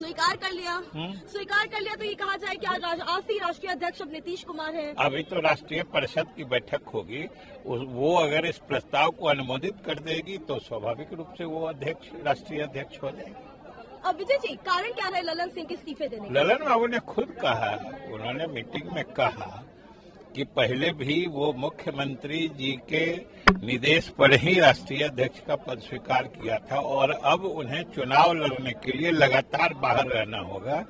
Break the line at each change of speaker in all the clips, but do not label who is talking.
स्वीकार कर लिया तो ये कहा जाए कि आज से राष्ट्रीय अध्यक्ष अब नीतीश कुमार हैं।
अभी तो राष्ट्रीय परिषद की बैठक होगी, वो अगर इस प्रस्ताव को अनुमोदित कर देगी तो स्वाभाविक रूप से वो राष्ट्रीय अध्यक्ष हो जाएंगे।
अब विजय जी, कारण क्या रहे ललन सिंह के इस्तीफे देने का?
ललन बाबू ने खुद कहा, उन्होंने मीटिंग में कहा कि पहले भी वो मुख्यमंत्री जी के निर्देश पर ही राष्ट्रीय अध्यक्ष का पद स्वीकार किया था और अब उन्हें चुनाव लड़ने के लिए लगातार बाहर रहना होगा।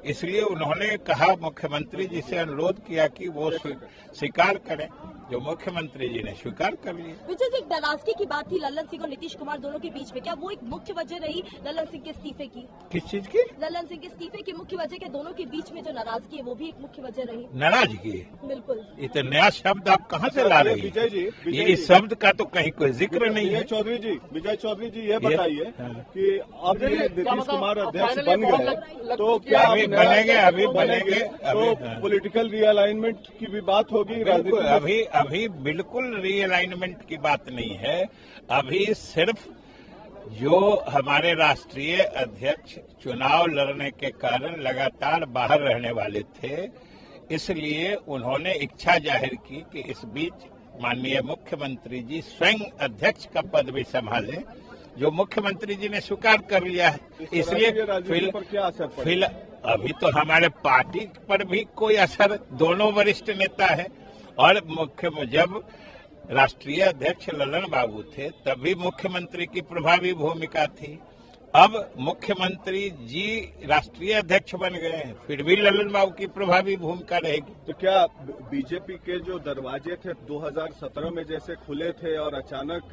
इसलिए उन्होंने कहा, मुख्यमंत्री जी से अनुरोध किया कि वो स्वीकार करें, जो मुख्यमंत्री जी ने स्वीकार कर लिया।
विजय जी, नाराजगी की बात थी ललन सिंह और नीतीश कुमार दोनों के बीच में, क्या वो एक मुख्य वजह रही ललन सिंह के इस्तीफे की?
किस चीज की?
ललन सिंह के इस्तीफे की मुख्य वजह के दोनों के बीच में जो नाराजगी है वो भी एक मुख्य वजह रही?
नाराजगी?
बिल्कुल।
ये तो नया शब्द आप कहाँ से ला रही
विजय जी,
इस शब्द का तो कहीं कोई जिक्र नहीं है।
विजय चौधरी जी ये बताइए कि अब नीतीश कुमार अध्यक्ष बन गए तो क्या
अभी बनेंगे
तो पॉलिटिकल रीअलाइनमेंट की भी बात होगी?
अभी बिल्कुल रीअलाइनमेंट की बात नहीं है। अभी सिर्फ जो हमारे राष्ट्रीय अध्यक्ष चुनाव लड़ने के कारण लगातार बाहर रहने वाले थे, इसलिए उन्होंने इच्छा जाहिर की कि इस बीच माननीय मुख्यमंत्री जी स्वयं अध्यक्ष का पद भी संभालें, जो मुख्यमंत्री जी ने स्वीकार कर लिया है। इसलिए अभी तो हमारे पार्टी पर भी कोई असर, दोनों वरिष्ठ नेता है और जब राष्ट्रीय अध्यक्ष ललन बाबू थे तभी मुख्यमंत्री की प्रभावी भूमिका थी। अब मुख्यमंत्री जी राष्ट्रीय अध्यक्ष बन गए हैं, फिर भी ललन बाबू की प्रभावी भूमिका रहेगी।
तो क्या बीजेपी के जो दरवाजे थे 2017 में जैसे खुले थे और अचानक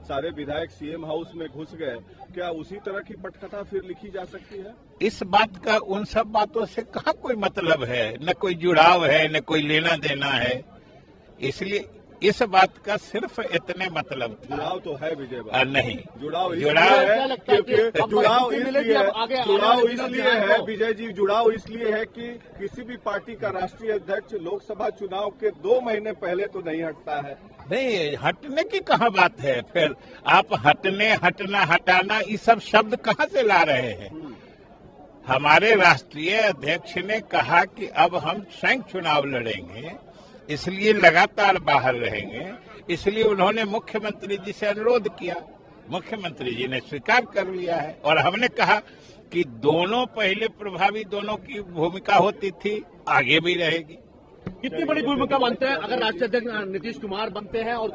सारे विधायक सीएम हाउस में घुस गए, क्या उसी तरह की पटकथा फिर लिखी जा सकती है?
इस बात का उन सब बातों से कहाँ कोई मतलब है, न कोई जुड़ाव है, न कोई लेना देना है। इसलिए इस बात का सिर्फ इतने मतलब था।
जुड़ाव तो है विजय,
नहीं
जुड़ाव इसलिए है क्योंकि जुड़ाव इसलिए है विजय जी, जुड़ाव इसलिए है कि किसी भी पार्टी का राष्ट्रीय अध्यक्ष लोकसभा चुनाव के 2 महीने पहले तो नहीं हटता है।
नहीं, हटने की कहाँ बात है? फिर आप हटने, हटना, हटाना, ये सब शब्द कहाँ से ला रहे हैं? हमारे राष्ट्रीय अध्यक्ष ने कहा कि अब हम स्वयं चुनाव लड़ेंगे, इसलिए लगातार बाहर रहेंगे। इसलिए उन्होंने मुख्यमंत्री जी से अनुरोध किया, मुख्यमंत्री जी ने स्वीकार कर लिया है और हमने कहा कि दोनों पहले प्रभावी, दोनों की भूमिका होती थी, आगे भी रहेगी।
कितनी बड़ी भूमिका मानते हैं अगर राष्ट्रीय अध्यक्ष नीतीश कुमार बनते हैं और